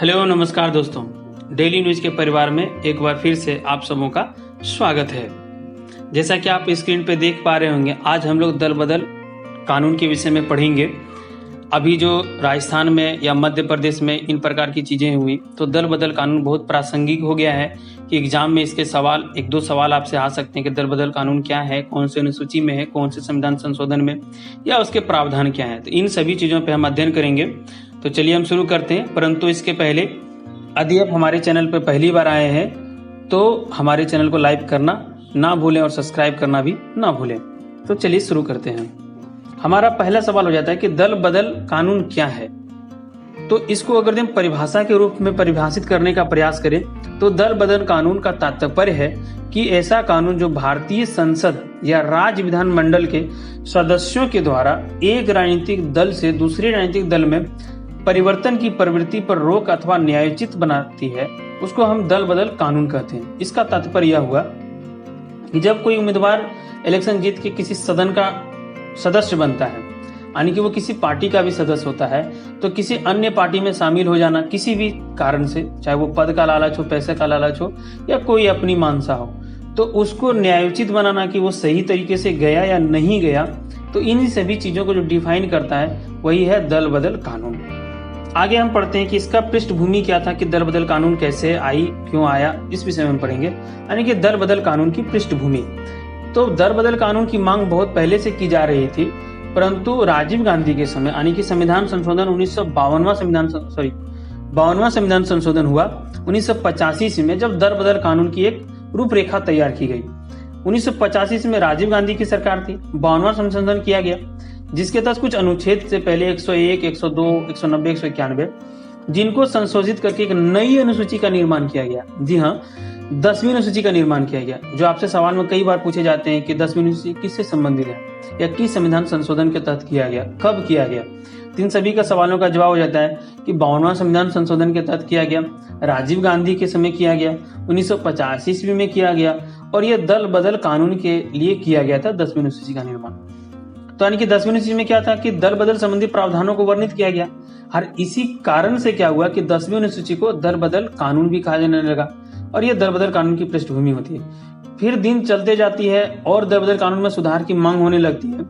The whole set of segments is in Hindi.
हेलो नमस्कार दोस्तों, डेली न्यूज के परिवार में एक बार फिर से आप सबों का स्वागत है। जैसा कि आप स्क्रीन पे देख पा रहे होंगे, आज हम लोग दल बदल कानून के विषय में पढ़ेंगे। अभी जो राजस्थान में या मध्य प्रदेश में इन प्रकार की चीजें हुई तो दल बदल कानून बहुत प्रासंगिक हो गया है कि एग्जाम में इसके सवाल एक दो सवाल आपसे आ सकते हैं कि दल बदल कानून क्या है, कौन से अनुसूची में है, कौन से संविधान संशोधन में, या उसके प्रावधान क्या है। तो इन सभी चीजों पे हम अध्ययन करेंगे। तो चलिए हम शुरू करते हैं। परंतु इसके पहले यदि आप हमारे चैनल पर पहली बार आए हैं तो हमारे चैनल को लाइक करना ना भूलें और सब्सक्राइब करना भी ना भूलें। तो चलिए शुरू करते हैं। हमारा पहला सवाल हो जाता है कि दल बदल कानून क्या है। तो इसको अगर हम परिभाषा के रूप में परिभाषित करने का प्रयास करें तो दल बदल कानून का तात्पर्य है कि ऐसा कानून जो भारतीय संसद या राज्य विधानमंडल के सदस्यों के द्वारा एक राजनीतिक दल से दूसरे राजनीतिक दल में परिवर्तन की प्रवृत्ति पर रोक अथवा न्यायोचित बनाती है, उसको हम दल बदल कानून कहते हैं। इसका तात्पर्य यह हुआ कि जब कोई उम्मीदवार इलेक्शन जीत के किसी सदन का सदस्य बनता है, यानी कि वो किसी पार्टी का भी सदस्य होता है, तो किसी अन्य पार्टी में शामिल हो जाना किसी भी कारण से, चाहे वो पद का लालच हो, पैसे का लालच हो, या कोई अपनी मानसा हो, तो उसको न्यायोचित बनाना कि वो सही तरीके से गया या नहीं गया। तो इन सभी चीजों को जो डिफाइन करता है वही है दल बदल कानून। आगे हम पढ़ते हैं कि इसका पृष्ठभूमि क्या था, कि दल बदल कानून कैसे आई, क्यों आया, इस विषय में हम पढ़ेंगे। यानी कि दल बदल कानून की पृष्ठभूमि। तो दल बदल कानून की मांग बहुत पहले से की जा रही थी, परंतु राजीव गांधी के समय यानी कि संविधान संशोधन 1952वां संविधान संशोधन हुआ 1985 में, जब दल बदल कानून की एक रूपरेखा तैयार की गई। 1985 में राजीव गांधी की सरकार थी, 52वां संशोधन किया गया, जिसके तहत कुछ अनुच्छेद से पहले 101, 102, 190, 191 जिनको संशोधित करके एक नई अनुसूची का निर्माण किया गया। जी हाँ, 10वीं अनुसूची का निर्माण किया गया। जो आपसे सवाल में कई बार पूछे जाते हैं कि 10वीं अनुसूची किससे संबंधित है या किस संविधान संशोधन के तहत किया गया, कब किया गया। इन सभी का सवालों का जवाब हो जाता है कि 52वां संविधान संशोधन के तहत किया गया, राजीव गांधी के समय किया गया, 1985 ईस्वी में किया गया, और यह दल बदल कानून के लिए किया गया था 10वीं अनुसूची का निर्माण। तो यानी कि 10वीं अनुसूची में क्या था कि दल बदल संबंधी प्रावधानों को वर्णित किया गया। हर इसी कारण से क्या हुआ कि 10वीं अनुसूची को दल बदल कानून भी कहा जाने लगा, और यह दल बदल कानून की पृष्ठभूमि होती है। फिर दिन चलते जाती है और दल बदल कानून में सुधार की मांग होने लगती है,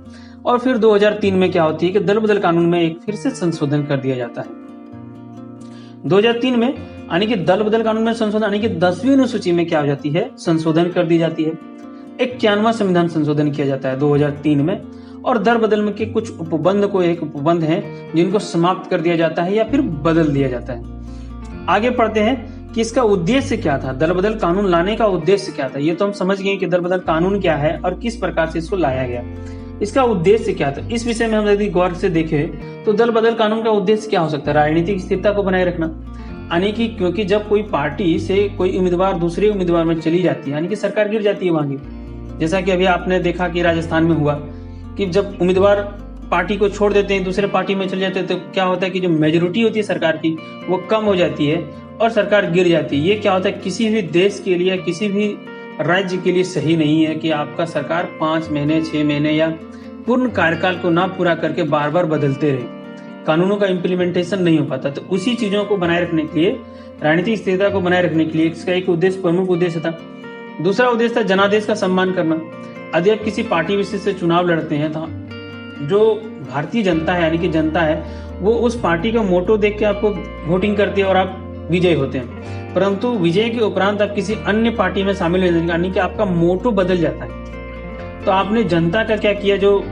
और फिर 2003 में क्या होती है कि दल बदल कानून में एक फिर से संशोधन कर दिया जाता है। 2003 में यानी कि दल बदल कानून में संशोधन यानी कि 10वीं अनुसूची में क्या हो जाती है, संशोधन कर दी जाती है। 51वां संविधान संशोधन किया जाता है 2003 में, और दल बदल में के कुछ उपबंध को एक उपबंध है जिनको समाप्त कर दिया जाता है या फिर बदल दिया जाता है। आगे पढ़ते हैं कि इसका उद्देश्य क्या था, दल बदल कानून लाने का उद्देश्य क्या था। ये तो हम समझ गए कि दल बदल कानून क्या है और किस प्रकार से इसको लाया गया। इसका उद्देश्य क्या था, इस विषय में हम यदि गौर से देखें तो दल बदल कानून का उद्देश्य क्या हो सकता है, राजनीतिक स्थिरता को बनाए रखना। यानी कि क्योंकि जब कोई पार्टी से कोई उम्मीदवार दूसरे उम्मीदवार में चली जाती है, यानी कि सरकार गिर जाती है वहां की, जैसा कि अभी आपने देखा कि राजस्थान में हुआ कि जब उम्मीदवार पार्टी को छोड़ देते हैं, दूसरे पार्टी में चले जाते हैं, तो क्या होता है कि जो मेजोरिटी होती है सरकार की वो कम हो जाती है और सरकार गिर जाती है। ये क्या होता है, किसी भी देश के लिए, किसी भी राज्य के लिए सही नहीं है कि आपका सरकार 5 महीने, 6 महीने या पूर्ण कार्यकाल को ना पूरा करके बार बार बदलते रहे, कानूनों का इम्प्लीमेंटेशन नहीं हो पाता। तो उसी चीजों को बनाए रखने के लिए, राजनीतिक स्थिरता को बनाए रखने के लिए इसका एक उद्देश्य, प्रमुख उद्देश्य था। दूसरा उद्देश्य था जनादेश का सम्मान करना। यदि आप किसी पार्टी विशेष से चुनाव लड़ते हैं तो जो भारतीय जनता है यानी कि जनता है, वो उस पार्टी का मोटो देख के आपको वोटिंग करती है और आप विजयी होते हैं। परंतु विजय के उपरांत आप किसी अन्य पार्टी में शामिल हो जाएंगे, यानी कि आपका मोटो बदल जाता है। तो आपने जनता का क्या किया, जो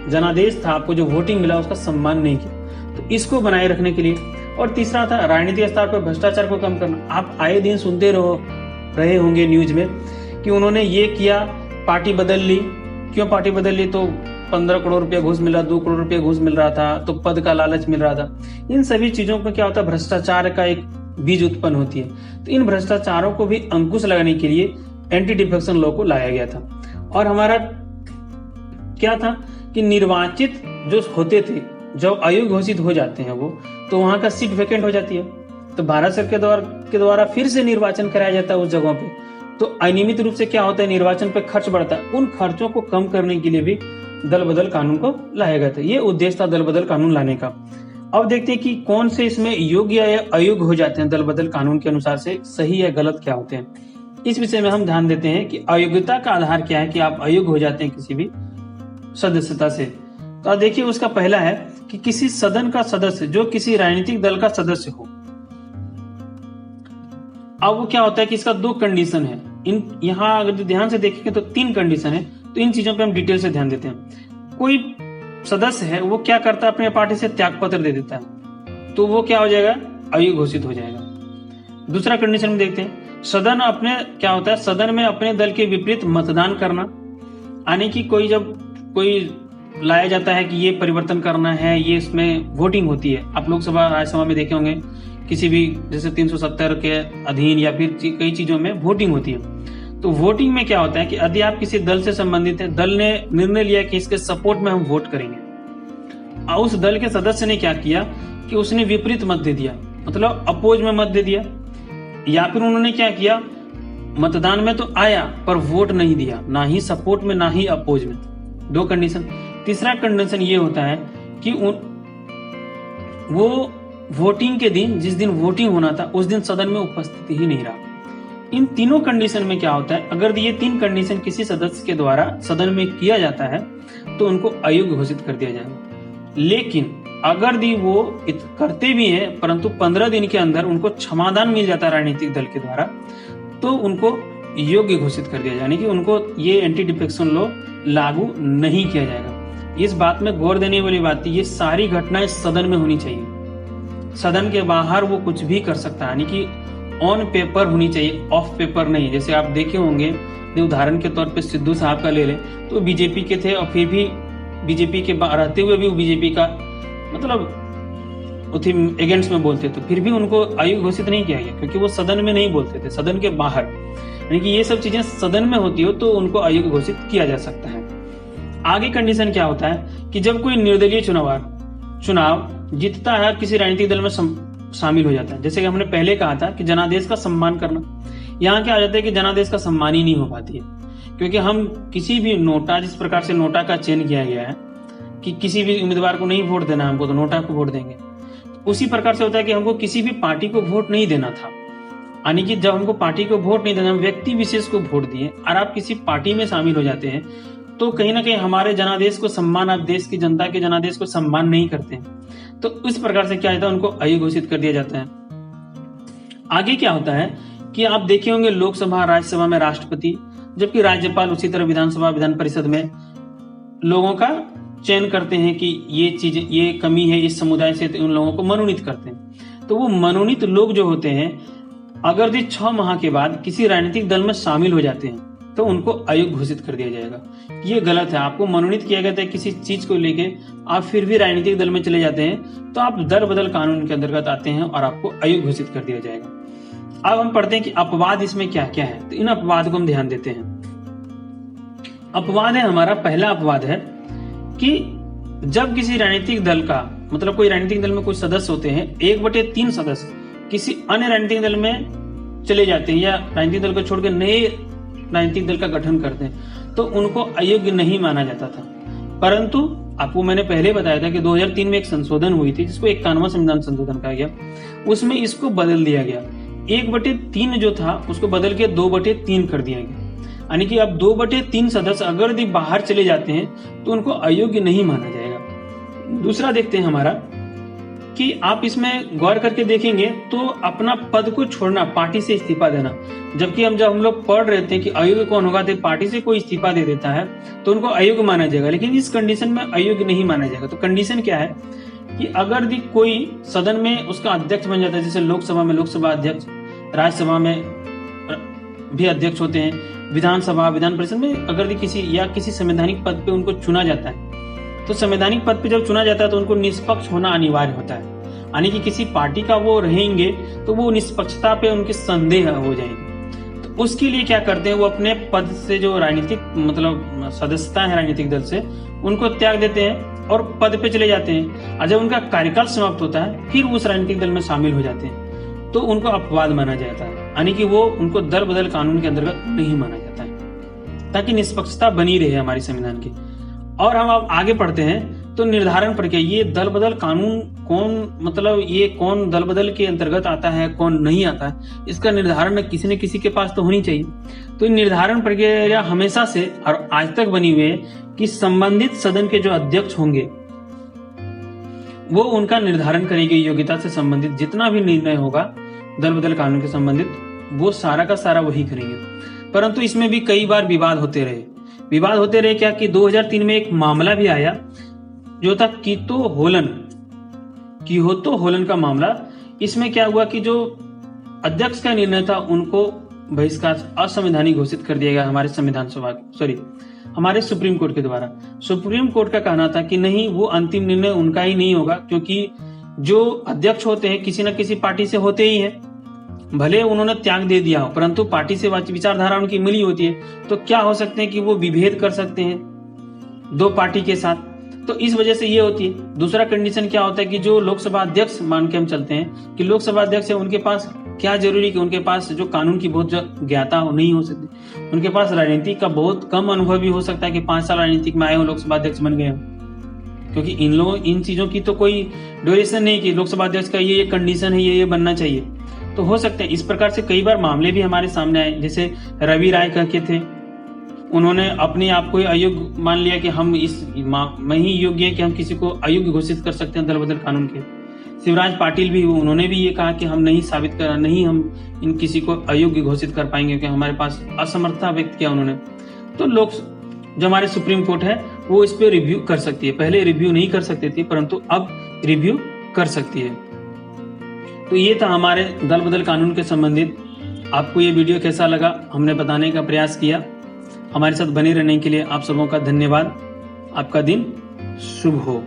जनादेश था, आपको जो वोटिंग मिला उसका सम्मान नहीं किया। तो इसको बनाए रखने के लिए। और तीसरा था राजनीतिक स्तर पर भ्रष्टाचार को कम करना। आप आए दिन सुनते रहे होंगे न्यूज में कि उन्होंने ये किया, पार्टी बदल ली। क्यों पार्टी बदल ली, तो 15 करोड़ रुपया घूस मिला, 2 करोड़ रुपया घूस मिल रहा था, तो पद का लालच मिल रहा था। इन सभी चीजों में क्या होता है, भ्रष्टाचार का एक बीज उत्पन्न होती है। तो इन भ्रष्टाचारों को भी अंकुश लगाने के लिए एंटी डिफेक्शन लॉ को लाया गया था। और हमारा क्या था कि निर्वाचित जो होते थे, जब अयोग्य घोषित हो जाते हैं वो, तो वहां का सीट वैकेंट हो जाती है, तो भारत सरकार के द्वारा फिर से निर्वाचन कराया जाता है उस जगहों पे। तो अनियमित रूप से क्या होता है, निर्वाचन पे खर्च बढ़ता है। उन खर्चों को कम करने के लिए भी दल बदल कानून को लाया गया था। ये उद्देश्य था दल बदल कानून लाने का। अब देखते हैं कि कौन से इसमें योग्य या अयोग्य हो जाते हैं दल बदल कानून के अनुसार से, सही या गलत क्या होते हैं। इस विषय में हम ध्यान देते हैं कि अयोग्यता का आधार क्या है कि आप अयोग्य हो जाते हैं किसी भी सदस्यता से। तो आप देखिए, उसका पहला है कि किसी सदन का सदस्य जो किसी राजनीतिक दल का सदस्य हो। अब वो क्या होता है कि इसका 2 कंडीशन है। यहाँ अगर ध्यान से देखेंगे तो 3 कंडीशन है। तो इन चीजों पे हम डिटेल से ध्यान देते हैं। कोई सदस्य है वो क्या करता है, अपने पार्टी से त्याग पत्र दे देता है, तो वो क्या हो जाएगा, अयोग्य घोषित हो जाएगा। दूसरा कंडीशन में देखते हैं, सदन अपने क्या होता है, सदन में अपने दल के विपरीत मतदान करना, यानी कि जब कोई लाया जाता है कि ये परिवर्तन करना है, ये इसमें वोटिंग होती है। आप लोकसभा राज्यसभा में देखे होंगे, किसी भी जैसे 370 के अधीन या फिर कई चीजों में वोटिंग होती है। तो वोटिंग में क्या होता है कि यदि आप किसी दल से संबंधित है, दल ने निर्णय लिया कि इसके सपोर्ट में हम वोट करेंगे, और उस दल के सदस्य ने क्या किया कि उसने विपरीत मत दे दिया, मतलब अपोज में मत दे दिया, या फिर उन्होंने क्या किया, मतदान में तो आया पर वोट नहीं दिया, ना ही सपोर्ट में ना ही अपोज में। 2 कंडीशन। तीसरा कंडीशन ये होता है कि वो वोटिंग के दिन, जिस दिन वोटिंग होना था उस दिन सदन में उपस्थित ही नहीं रहा। इन तीनों कंडीशन में क्या होता है, अगर ये 3 कंडीशन किसी सदस्य के द्वारा सदन में किया जाता है तो उनको अयोग्य घोषित कर दिया जाएगा। लेकिन अगर वो करते भी हैं परंतु 15 दिन के अंदर उनको क्षमादान मिल जाता है राजनीतिक दल के द्वारा, तो उनको योग्य घोषित कर दिया, यानी कि उनको ये एंटी डिफेक्शन लॉ लागू नहीं किया जाएगा। इस बात में गौर देने वाली बात, ये सारी घटनाएं सदन में होनी चाहिए। सदन के बाहर वो कुछ भी कर सकता है, यानी कि ऑन पेपर होनी चाहिए, ऑफ पेपर नहीं। जैसे आप देखे होंगे, उदाहरण के तौर पे सिद्धू साहब का ले लें, तो बीजेपी के थे और फिर भी बीजेपी के रहते हुए भी वो बीजेपी का मतलब एगेंस्ट में बोलते, तो फिर भी उनको अयोग्य घोषित नहीं किया गया, क्योंकि वो सदन में नहीं बोलते थे, सदन के बाहर। यानी कि ये सब चीजें सदन में होती हो तो उनको अयोग्य घोषित किया जा सकता है। आगे कंडीशन क्या होता है कि जब कोई निर्दलीय चुनाव जीतता है, किसी राजनीतिक दल में शामिल हो जाता है। जैसे कि हमने पहले कहा था कि जनादेश का सम्मान करना, यहाँ क्या आ जाता है कि जनादेश का सम्मान ही नहीं हो पाती है, क्योंकि हम किसी भी नोटा, जिस प्रकार से नोटा का चयन किया गया है कि किसी भी उम्मीदवार को नहीं वोट देना हमको, तो नोटा को वोट देंगे, उसी प्रकार से होता है कि हमको किसी भी पार्टी को वोट नहीं देना था। यानी कि जब हमको पार्टी को वोट नहीं देना, हम व्यक्ति विशेष को वोट दिए और आप किसी पार्टी में शामिल हो जाते हैं, तो कहीं ना कहीं हमारे जनादेश को सम्मान, आप देश की जनता के जनादेश को सम्मान नहीं करते हैं, तो इस प्रकार से क्या होता है, उनको अयोग्य घोषित कर दिया जाता है। आगे क्या होता है कि आप देखे होंगे लोकसभा राज्यसभा में राष्ट्रपति, जबकि राज्यपाल उसी तरह विधानसभा विधान परिषद में लोगों का चयन करते हैं कि ये चीज, ये कमी है इस समुदाय से, तो उन लोगों को मनोनीत करते हैं। तो वो मनोनीत लोग जो होते हैं, अगर 6 माह के बाद किसी राजनीतिक दल में शामिल हो जाते हैं तो उनको अयोग्य घोषित कर दिया जाएगा। ये गलत है। आपको मनोनीत किया गया था किसी चीज को लेके, आप फिर भी राजनीतिक दल में चले जाते हैं तो आप दल बदल कानून के अंतर्गत आते हैं और आपको अयोग्य घोषित कर दिया जाएगा। अब हम पढ़ते हैं कि अपवाद इसमें क्या क्या है, तो इन अपवाद को हम ध्यान देते हैं। अपवाद है हमारा, पहला अपवाद है कि जब किसी राजनीतिक दल का, मतलब कोई राजनीतिक दल में कुछ सदस्य होते हैं, 1/3 सदस्य किसी अन्य राजनीतिक दल में चले जाते हैं या राजनीतिक दल को छोड़कर नए राजनीतिक दल का गठन करते हैं, तो उनको अयोग्य नहीं माना जाता था। परंतु आपको मैंने पहले बताया था कि 2003 में एक संशोधन हुई थी, जिसको 51वां संविधान संशोधन कहा गया। उसमें इसको बदल दिया गया, 1/3 जो था उसको बदल के 2/3 कर दिया गया। यानी कि अब 2/3 सदस्य अगर यदि बाहर चले जाते हैं तो उनको अयोग्य नहीं माना जाएगा। दूसरा देखते हैं हमारा कि आप इसमें गौर करके देखेंगे तो अपना पद को छोड़ना, पार्टी से इस्तीफा देना, जबकि जब हम लोग पढ़ रहे थे कि अयोग्य कौन होगा, तो पार्टी से कोई इस्तीफा दे देता है तो उनको अयोग्य माना जाएगा, लेकिन इस कंडीशन में अयोग्य नहीं माना जाएगा। तो कंडीशन क्या है कि अगर कोई सदन में उसका अध्यक्ष बन जाता है, जैसे लोकसभा में लोकसभा अध्यक्ष, राज्यसभा में भी अध्यक्ष होते हैं, विधानसभा विधान परिषद में अगर किसी संवैधानिक पद पे उनको चुना जाता है, तो संवैधानिक पद पे जब चुना जाता है तो उनको निष्पक्ष होना अनिवार्य होता है। यानी कि किसी पार्टी का वो रहेंगे तो वो निष्पक्षता पे उनकी संदेह हो जाएगी। तो उसके लिए क्या करते हैं, वो अपने पद से जो राजनीतिक मतलब सदस्यता है राजनीतिक दल से, उनको त्याग देते हैं और पद पे चले जाते हैं। और जब उनका कार्यकाल समाप्त होता है फिर उस राजनीतिक दल में शामिल हो जाते हैं, तो उनको अपवाद माना जाता है। यानी कि वो उनको दल बदल कानून के अंतर्गत नहीं माना जाता है, ताकि निष्पक्षता बनी रहे हमारी संविधान की। और हम अब आगे पढ़ते हैं तो निर्धारण प्रक्रिया, ये दल बदल कानून कौन, मतलब ये कौन दल बदल के अंतर्गत आता है कौन नहीं आता है, इसका निर्धारण किसी न किसी के पास तो होनी चाहिए। तो निर्धारण प्रक्रिया हमेशा से और आज तक बनी हुई है कि संबंधित सदन के जो अध्यक्ष होंगे वो उनका निर्धारण करेगी, योग्यता से संबंधित जितना भी निर्णय होगा दल बदल कानून के संबंधित वो सारा का सारा वही करेंगे। परंतु इसमें भी कई बार विवाद होते रहे क्या कि 2003 में एक मामला भी आया जो था कियोतो होलन का मामला। इसमें क्या हुआ कि जो अध्यक्ष का निर्णय था उनको बहिष्कार असंवैधानिक घोषित कर दिया गया हमारे सुप्रीम कोर्ट के द्वारा। सुप्रीम कोर्ट का कहना था कि नहीं, वो अंतिम निर्णय उनका ही नहीं होगा, क्योंकि जो अध्यक्ष होते हैं किसी न किसी पार्टी से होते ही हैं, भले उन्होंने त्याग दे दिया हो परंतु पार्टी से विचारधारा उनकी मिली होती है, तो क्या हो सकते हैं कि वो विभेद कर सकते हैं दो पार्टी के साथ, तो इस वजह से ये होती है। दूसरा कंडीशन क्या होता है कि जो लोकसभा अध्यक्ष मान के हम चलते हैं कि लोकसभा अध्यक्ष है, उनके पास क्या जरूरी कि उनके पास जो कानून की बहुत ज्ञाता नहीं हो सकती, उनके पास राजनीति का बहुत कम अनुभव भी हो सकता है कि 5 साल राजनीतिक में आए हो, लोकसभा अध्यक्ष बन गए हो, क्योंकि इन चीजों की तो कोई ड्यूरेशन नहीं कि लोकसभा अध्यक्ष का ये कंडीशन है, ये बनना चाहिए। तो हो सकते हैं इस प्रकार से कई बार मामले भी हमारे सामने आए, जैसे रवि राय करके थे, उन्होंने अपने आप को अयोग्य मान लिया कि हम में ही योग्य है कि हम किसी को अयोग्य घोषित कर सकते हैं दल बदल कानून के। शिवराज पाटिल भी उन्होंने भी ये कहा कि हम नहीं हम इन किसी को अयोग्य घोषित कर पाएंगे क्योंकि हमारे पास असमर्थता व्यक्त किया उन्होंने। तो लोग जो हमारे सुप्रीम कोर्ट है वो इस पे रिव्यू कर सकती है, पहले रिव्यू नहीं कर सकती थी परंतु अब रिव्यू कर सकती है। तो ये था हमारे दल बदल कानून के संबंधित। आपको ये वीडियो कैसा लगा हमने बताने का प्रयास किया। हमारे साथ बने रहने के लिए आप सबों का धन्यवाद। आपका दिन शुभ हो।